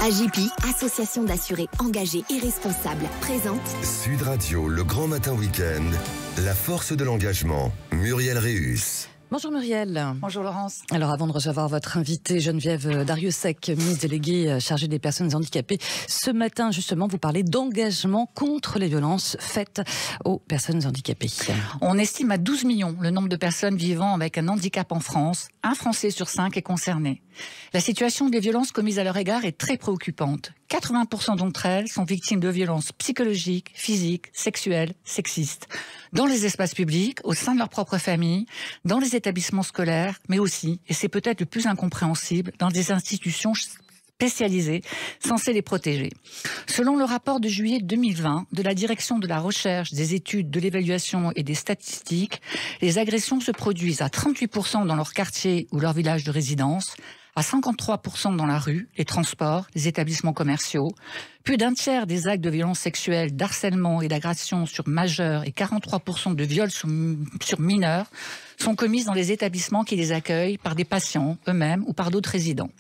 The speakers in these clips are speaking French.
AJPI, association d'assurés engagés et responsables, présente Sud Radio, le grand matin week-end, la force de l'engagement, Muriel Réus. Bonjour Muriel. Bonjour Laurence. Alors avant de recevoir votre invitée Geneviève Darrieussecq, ministre déléguée chargée des personnes handicapées, ce matin justement vous parlez d'engagement contre les violences faites aux personnes handicapées. On estime à 12 millions le nombre de personnes vivant avec un handicap en France. Un Français sur 5 est concerné. La situation des violences commises à leur égard est très préoccupante. 80% d'entre elles sont victimes de violences psychologiques, physiques, sexuelles, sexistes, dans les espaces publics, au sein de leur propre famille, dans les établissements scolaires, mais aussi, et c'est peut-être le plus incompréhensible, dans des institutions spécialisées censées les protéger. Selon le rapport de juillet 2020 de la Direction de la recherche, des études, de l'évaluation et des statistiques, les agressions se produisent à 38% dans leur quartier ou leur village de résidence, à 53% dans la rue, les transports, les établissements commerciaux. Plus d'un tiers des actes de violence sexuelle, d'harcèlement et d'agression sur majeurs et 43% de viols sur mineurs sont commises dans les établissements qui les accueillent par des patients eux-mêmes ou par d'autres résidents.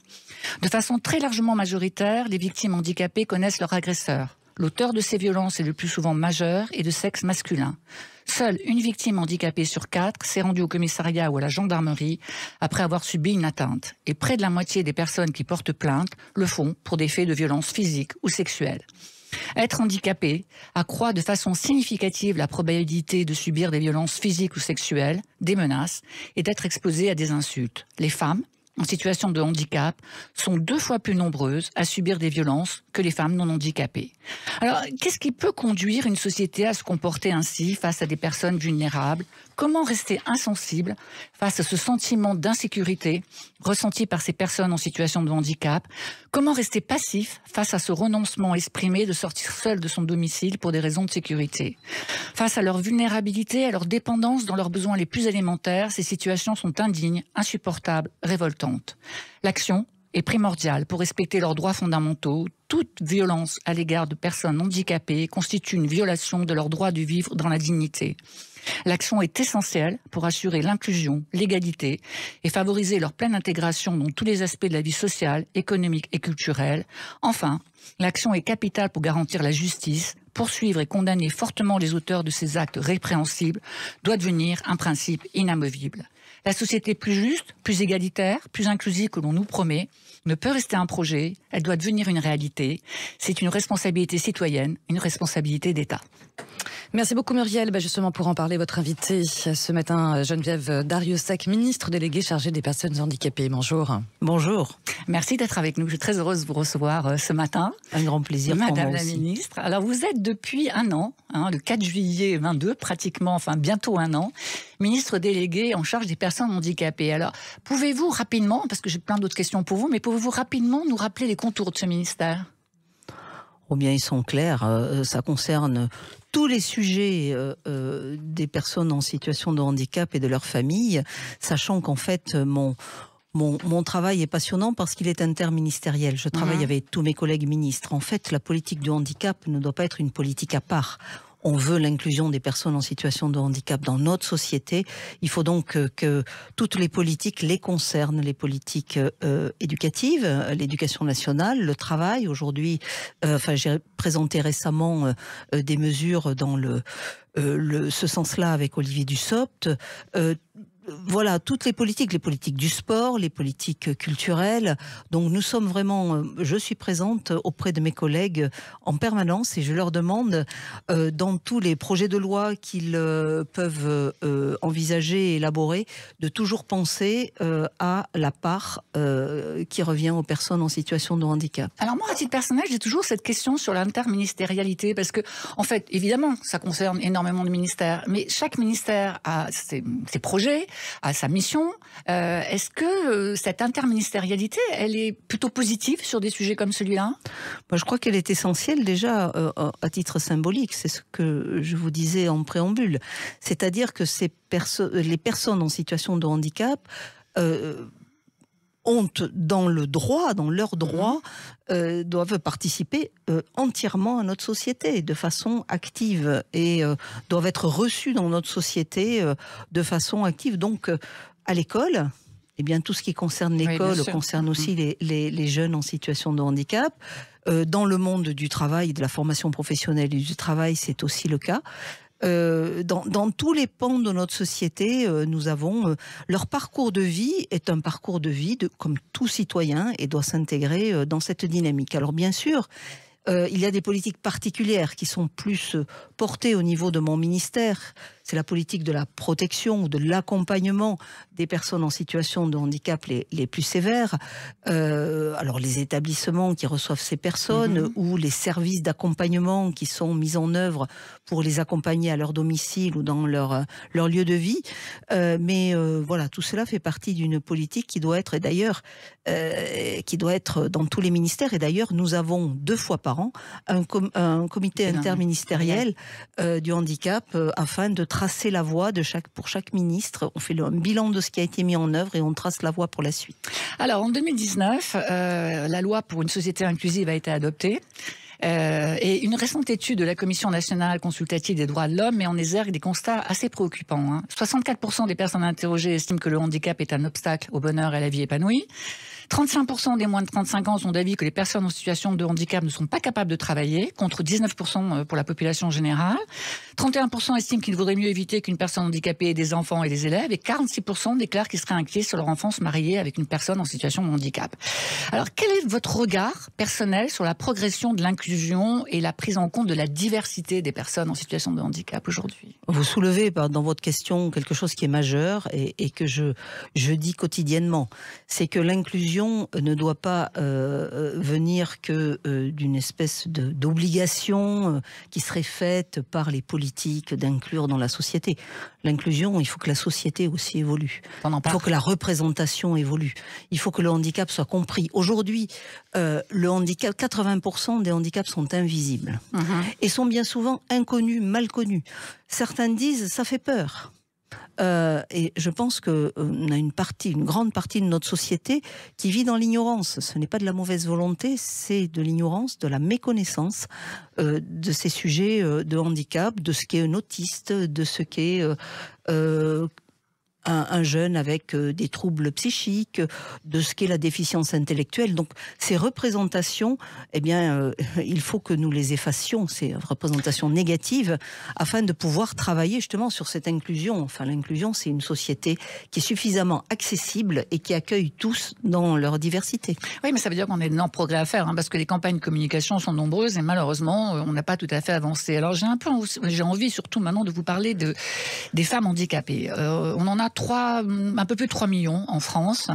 De façon très largement majoritaire, les victimes handicapées connaissent leur agresseur. L'auteur de ces violences est le plus souvent majeur et de sexe masculin. Seule une victime handicapée sur 4 s'est rendue au commissariat ou à la gendarmerie après avoir subi une atteinte. Et près de la moitié des personnes qui portent plainte le font pour des faits de violence physique ou sexuelle. Être handicapé accroît de façon significative la probabilité de subir des violences physiques ou sexuelles, des menaces et d'être exposé à des insultes. Les femmes en situation de handicap sont 2 fois plus nombreuses à subir des violences que les femmes non handicapées. Alors, qu'est-ce qui peut conduire une société à se comporter ainsi face à des personnes vulnérables ? Comment rester insensible face à ce sentiment d'insécurité ressenti par ces personnes en situation de handicap ? Comment rester passif face à ce renoncement exprimé de sortir seul de son domicile pour des raisons de sécurité ? Face à leur vulnérabilité, à leur dépendance dans leurs besoins les plus élémentaires, ces situations sont indignes, insupportables, révoltantes. L'action est primordiale pour respecter leurs droits fondamentaux. Toute violence à l'égard de personnes handicapées constitue une violation de leur droit de vivre dans la dignité. L'action est essentielle pour assurer l'inclusion, l'égalité et favoriser leur pleine intégration dans tous les aspects de la vie sociale, économique et culturelle. Enfin, l'action est capitale pour garantir la justice. Poursuivre et condamner fortement les auteurs de ces actes répréhensibles doit devenir un principe inamovible. La société plus juste, plus égalitaire, plus inclusive que l'on nous promet ne peut rester un projet, elle doit devenir une réalité. C'est une responsabilité citoyenne, une responsabilité d'État. Merci beaucoup Muriel. Justement pour en parler, votre invitée ce matin, Geneviève Darrieussecq, ministre déléguée chargée des personnes handicapées. Bonjour. Bonjour. Merci d'être avec nous. Je suis très heureuse de vous recevoir ce matin. Un grand plaisir Madame pour moi la aussi. ministre. Alors vous êtes depuis un an, le 4 juillet 22, pratiquement, bientôt un an, ministre déléguée en charge des personnes handicapées. Alors pouvez-vous rapidement, parce que j'ai plein d'autres questions pour vous, mais pouvez-vous rapidement nous rappeler les contours de ce ministère ? Oh bien, ils sont clairs. Ça concerne tous les sujets des personnes en situation de handicap et de leur famille, sachant qu'en fait, mon travail est passionnant parce qu'il est interministériel. Je travaille avec tous mes collègues ministres. En fait, la politique du handicap ne doit pas être une politique à part. On veut l'inclusion des personnes en situation de handicap dans notre société. Il faut donc que toutes les politiques les concernent, les politiques éducatives, l'éducation nationale, le travail. Aujourd'hui, j'ai présenté récemment des mesures dans ce sens-là avec Olivier Dussopt. Voilà, toutes les politiques du sport, les politiques culturelles. Donc nous sommes vraiment, je suis présente auprès de mes collègues en permanence et je leur demande dans tous les projets de loi qu'ils peuvent envisager et élaborer, de toujours penser à la part qui revient aux personnes en situation de handicap. Alors moi, à titre personnel, j'ai toujours cette question sur l'interministérialité parce que, en fait, évidemment, ça concerne énormément de ministères, mais chaque ministère a ses projets, à sa mission. Est-ce que cette interministérialité, elle est plutôt positive sur des sujets comme celui-là ? Je crois qu'elle est essentielle déjà à titre symbolique. C'est ce que je vous disais en préambule. C'est-à-dire que les personnes en situation de handicap ont dans leur droit, doivent participer entièrement à notre société de façon active et doivent être reçues dans notre société de façon active. Donc, à l'école, eh bien, tout ce qui concerne l'école concerne aussi les jeunes en situation de handicap. Dans le monde du travail, de la formation professionnelle et du travail, c'est aussi le cas. Dans tous les pans de notre société, nous avons leur parcours de vie est un parcours de vie comme tout citoyen et doit s'intégrer dans cette dynamique. Alors bien sûr, il y a des politiques particulières qui sont plus portées au niveau de mon ministère. C'est la politique de la protection ou de l'accompagnement des personnes en situation de handicap les plus sévères. Alors les établissements qui reçoivent ces personnes ou les services d'accompagnement qui sont mis en œuvre pour les accompagner à leur domicile ou dans leur lieu de vie. Mais voilà, tout cela fait partie d'une politique qui doit être, et d'ailleurs, qui doit être dans tous les ministères. Et d'ailleurs, nous avons 2 fois par an un comité interministériel du handicap afin de tracer la voie pour chaque ministre. On fait un bilan de ce qui a été mis en œuvre et on trace la voie pour la suite. Alors, en 2019, la loi pour une société inclusive a été adoptée. Et une récente étude de la Commission nationale consultative des droits de l'homme met en exergue des constats assez préoccupants. 64% des personnes interrogées estiment que le handicap est un obstacle au bonheur et à la vie épanouie. 35% des moins de 35 ans sont d'avis que les personnes en situation de handicap ne sont pas capables de travailler, contre 19% pour la population générale. 31% estiment qu'il vaudrait mieux éviter qu'une personne handicapée ait des enfants et des élèves, et 46% déclarent qu'ils seraient inquiets sur leur enfance mariée avec une personne en situation de handicap. Alors, quel est votre regard personnel sur la progression de l'inclusion et la prise en compte de la diversité des personnes en situation de handicap aujourd'hui? Vous soulevez dans votre question quelque chose qui est majeur et que je dis quotidiennement. C'est que l'inclusion ne doit pas venir que d'une espèce d'obligation qui serait faite par les politiques d'inclure dans la société. L'inclusion, il faut que la société aussi évolue. Il faut que la représentation évolue. Il faut que le handicap soit compris. Aujourd'hui, le handicap, 80% des handicaps sont invisibles et sont bien souvent inconnus, mal connus. Certains disent ça fait peur. Et je pense qu'on a une grande partie de notre société qui vit dans l'ignorance. Ce n'est pas de la mauvaise volonté, c'est de l'ignorance, de la méconnaissance de ces sujets de handicap, de ce qu'est un autiste, de ce qu'est un jeune avec des troubles psychiques, de ce qu'est la déficience intellectuelle. Donc ces représentations, eh bien, il faut que nous les effacions, ces représentations négatives, afin de pouvoir travailler justement sur cette inclusion. Enfin, l'inclusion, c'est une société qui est suffisamment accessible et qui accueille tous dans leur diversité. Oui, mais ça veut dire qu'on a d'énormes progrès à faire, parce que les campagnes de communication sont nombreuses et malheureusement, on n'a pas tout à fait avancé. Alors j'ai envie surtout maintenant de vous parler des femmes handicapées. On en a un peu plus de 3 millions en France.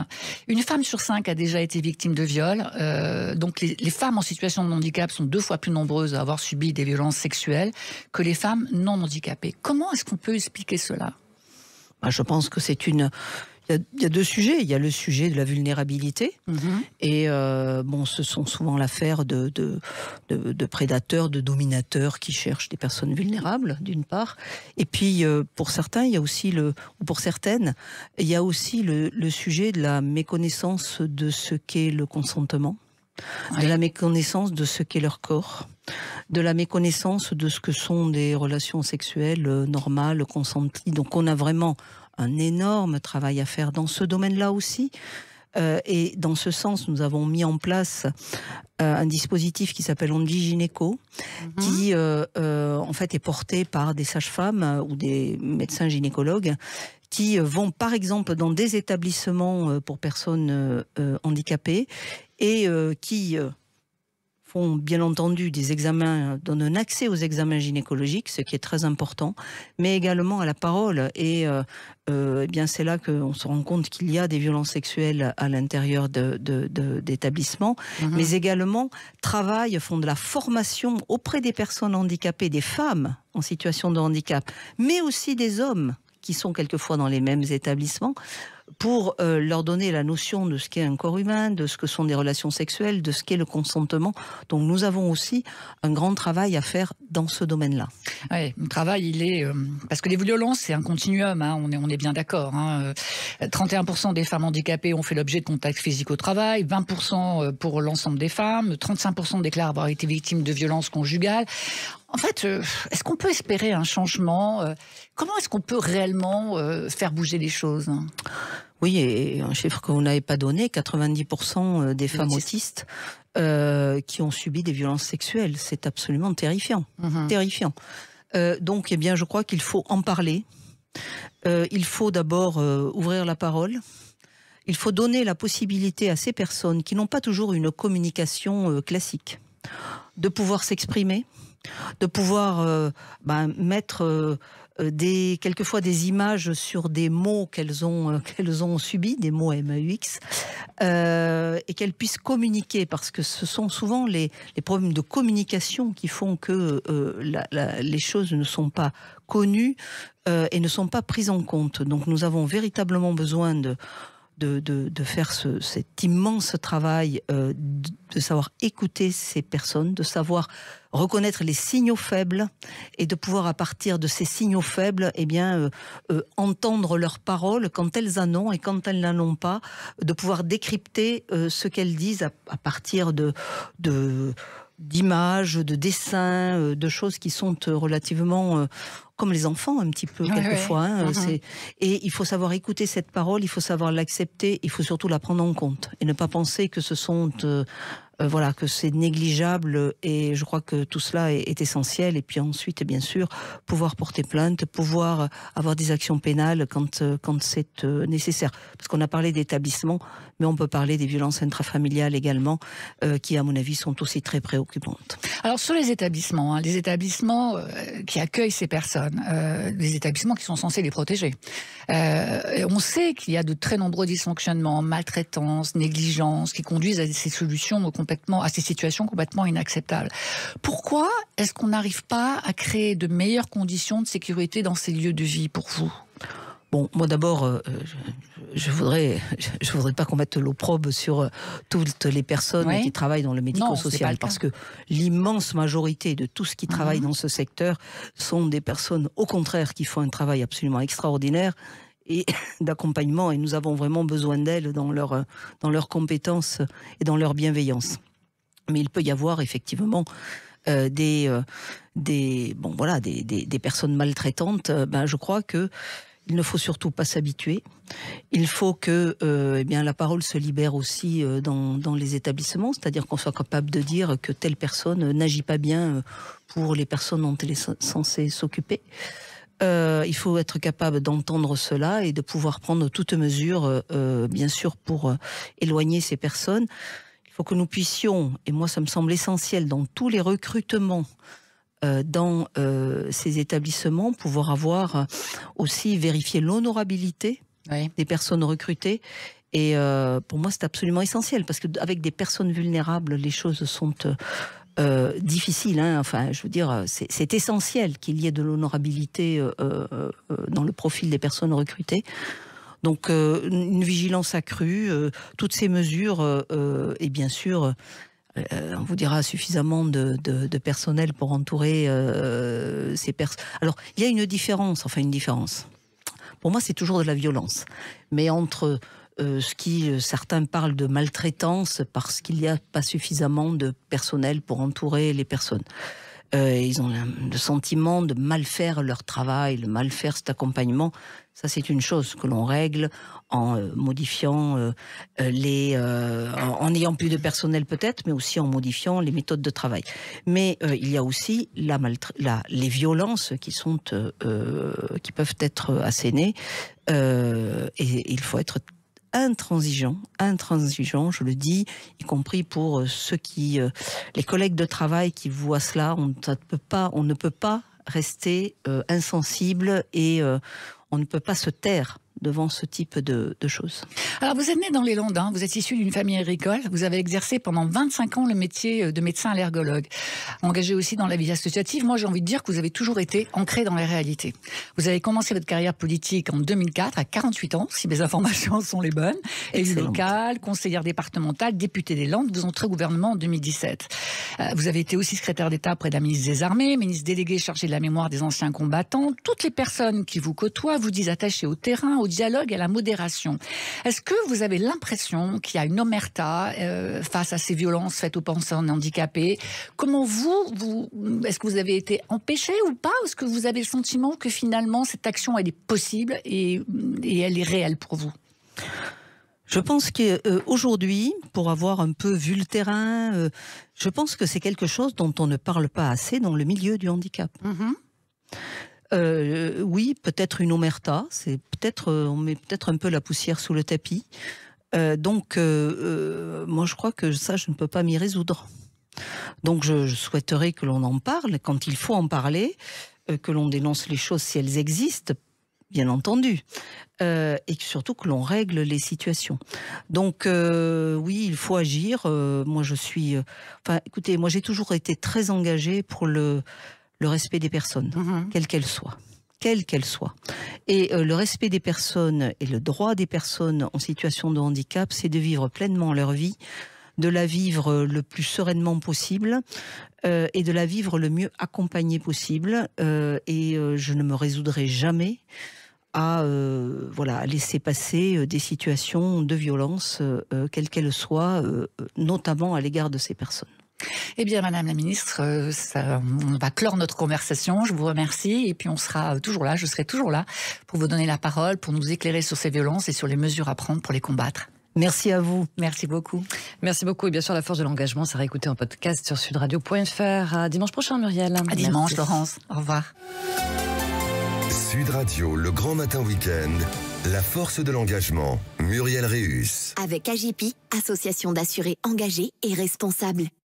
Une femme sur 5 a déjà été victime de viol. Donc les femmes en situation de handicap sont 2 fois plus nombreuses à avoir subi des violences sexuelles que les femmes non handicapées. Comment est-ce qu'on peut expliquer cela ? Je pense que il y a 2 sujets. Il y a le sujet de la vulnérabilité. Et ce sont souvent l'affaire de prédateurs, de dominateurs qui cherchent des personnes vulnérables, d'une part. Et puis, pour certains, il y a aussi pour certaines, il y a aussi le sujet de la méconnaissance de ce qu'est le consentement, de la méconnaissance de ce qu'est leur corps, de la méconnaissance de ce que sont des relations sexuelles normales, consenties. Donc, on a vraiment un énorme travail à faire dans ce domaine-là aussi. Et dans ce sens, nous avons mis en place un dispositif qui s'appelle Ondy Gynéco, qui en fait est porté par des sages-femmes ou des médecins gynécologues qui vont par exemple dans des établissements pour personnes handicapées et qui font bien entendu des examens, donnent un accès aux examens gynécologiques, ce qui est très important, mais également à la parole. Et bien c'est là qu'on se rend compte qu'il y a des violences sexuelles à l'intérieur d'établissements, mais également font de la formation auprès des personnes handicapées, des femmes en situation de handicap, mais aussi des hommes qui sont quelquefois dans les mêmes établissements, pour leur donner la notion de ce qu'est un corps humain, de ce que sont des relations sexuelles, de ce qu'est le consentement. Donc nous avons aussi un grand travail à faire dans ce domaine-là. Oui, le travail, il est... parce que les violences, c'est un continuum, on est bien d'accord. 31% des femmes handicapées ont fait l'objet de contacts physiques au travail, 20% pour l'ensemble des femmes, 35% déclarent avoir été victimes de violences conjugales. En fait, est-ce qu'on peut espérer un changement ? Comment est-ce qu'on peut réellement faire bouger les choses ? Oui, et un chiffre que vous n'avez pas donné, 90% des femmes autistes qui ont subi des violences sexuelles. C'est absolument terrifiant. Terrifiant. Donc, eh bien, je crois qu'il faut en parler. Il faut d'abord ouvrir la parole. Il faut donner la possibilité à ces personnes qui n'ont pas toujours une communication classique de pouvoir s'exprimer, de pouvoir mettre quelquefois des images sur des mots qu'elles ont subis, des mots MAUX, et qu'elles puissent communiquer, parce que ce sont souvent les problèmes de communication qui font que les choses ne sont pas connues et ne sont pas prises en compte. Donc nous avons véritablement besoin de faire cet immense travail, de savoir écouter ces personnes, de savoir reconnaître les signaux faibles et de pouvoir, à partir de ces signaux faibles, entendre leurs paroles quand elles en ont et quand elles n'en ont pas, de pouvoir décrypter ce qu'elles disent à partir d'images, de dessins, de choses qui sont relativement comme les enfants un petit peu quelquefois. Et il faut savoir écouter cette parole, il faut savoir l'accepter, il faut surtout la prendre en compte et ne pas penser que ce sont que c'est négligeable, et je crois que tout cela est essentiel. Et puis ensuite, bien sûr, pouvoir porter plainte, pouvoir avoir des actions pénales quand c'est nécessaire. Parce qu'on a parlé d'établissements, mais on peut parler des violences intrafamiliales également, qui, à mon avis, sont aussi très préoccupantes. Alors sur les établissements qui accueillent ces personnes, les établissements qui sont censés les protéger, on sait qu'il y a de très nombreux dysfonctionnements, maltraitances, négligences, qui conduisent à ces situations complètement inacceptables. Pourquoi est-ce qu'on n'arrive pas à créer de meilleures conditions de sécurité dans ces lieux de vie pour vous ? Bon, moi d'abord, je voudrais pas qu'on mette l'opprobre sur toutes les personnes qui travaillent dans le médico-social, parce que l'immense majorité de tout ce qui travaille dans ce secteur sont des personnes, au contraire, qui font un travail absolument extraordinaire et d'accompagnement, et nous avons vraiment besoin d'elles dans leurs compétences et dans leur bienveillance. Mais il peut y avoir effectivement des personnes maltraitantes. Je crois que il ne faut surtout pas s'habituer. Il faut que la parole se libère aussi dans les établissements, c'est-à-dire qu'on soit capable de dire que telle personne n'agit pas bien pour les personnes dont elle est censée s'occuper. Il faut être capable d'entendre cela et de pouvoir prendre toutes mesures, bien sûr, pour éloigner ces personnes. Il faut que nous puissions, et moi ça me semble essentiel, dans tous les recrutements dans ces établissements, pouvoir avoir aussi vérifié l'honorabilité des personnes recrutées. Et pour moi c'est absolument essentiel, parce qu'avec des personnes vulnérables, les choses sont difficiles. Je veux dire, c'est essentiel qu'il y ait de l'honorabilité dans le profil des personnes recrutées. Donc une vigilance accrue, toutes ces mesures, et bien sûr on vous dira suffisamment de personnel pour entourer ces personnes. Alors il y a une différence. Pour moi c'est toujours de la violence, mais entre certains parlent de maltraitance parce qu'il n'y a pas suffisamment de personnel pour entourer les personnes. Ils ont le sentiment de mal faire leur travail, de mal faire cet accompagnement. Ça, c'est une chose que l'on règle en modifiant en ayant plus de personnel peut-être, mais aussi en modifiant les méthodes de travail. Mais il y a aussi les violences qui peuvent être assénées, et il faut être intransigeant, je le dis, y compris pour les collègues de travail qui voient cela. On ne peut pas rester insensible, et on ne peut pas se taire devant ce type de choses. Alors vous êtes né dans les Landes, vous êtes issu d'une famille agricole, vous avez exercé pendant 25 ans le métier de médecin allergologue, engagé aussi dans la vie associative. Moi j'ai envie de dire que vous avez toujours été ancré dans la réalité. Vous avez commencé votre carrière politique en 2004 à 48 ans, si mes informations sont les bonnes. Élue locale, conseillère départementale, députée des Landes, vous entrez au gouvernement en 2017. Vous avez été aussi secrétaire d'État près de la ministre des Armées, ministre délégué chargé de la mémoire des anciens combattants. Toutes les personnes qui vous côtoient vous disent attachés au terrain, au dialogue et à la modération. Est-ce que vous avez l'impression qu'il y a une omerta face à ces violences faites aux personnes handicapées? Comment est-ce que vous avez été empêché ou pas? Est-ce que vous avez le sentiment que finalement cette action elle est possible et elle est réelle pour vous? Je pense qu'aujourd'hui, pour avoir un peu vu le terrain, je pense que c'est quelque chose dont on ne parle pas assez dans le milieu du handicap. Oui, peut-être une omerta, on met peut-être un peu la poussière sous le tapis. Donc, moi je crois que ça, je ne peux pas m'y résoudre. Donc je souhaiterais que l'on en parle quand il faut en parler, que l'on dénonce les choses si elles existent, bien entendu, et surtout que l'on règle les situations. Donc oui, il faut agir. Moi je suis... écoutez, moi j'ai toujours été très engagée pour le respect des personnes, quelles qu'elles soient. Quelle qu'elle soit. Et le respect des personnes et le droit des personnes en situation de handicap, c'est de vivre pleinement leur vie, de la vivre le plus sereinement possible et de la vivre le mieux accompagnée possible. Et je ne me résoudrai jamais à laisser passer des situations de violence, quelles qu'elles soient, notamment à l'égard de ces personnes. Eh bien, Madame la Ministre, on va clore notre conversation. Je vous remercie et puis on sera toujours là, je serai toujours là pour vous donner la parole, pour nous éclairer sur ces violences et sur les mesures à prendre pour les combattre. Merci à vous. Merci beaucoup. Merci beaucoup. Et bien sûr, la force de l'engagement, ça sera écouté en podcast sur sudradio.fr. À dimanche prochain, Muriel. À dimanche, Laurence. Au revoir. Sud Radio, le grand matin week-end, la force de l'engagement, Muriel Réus. Avec AGPI, association d'assurés engagés et responsables.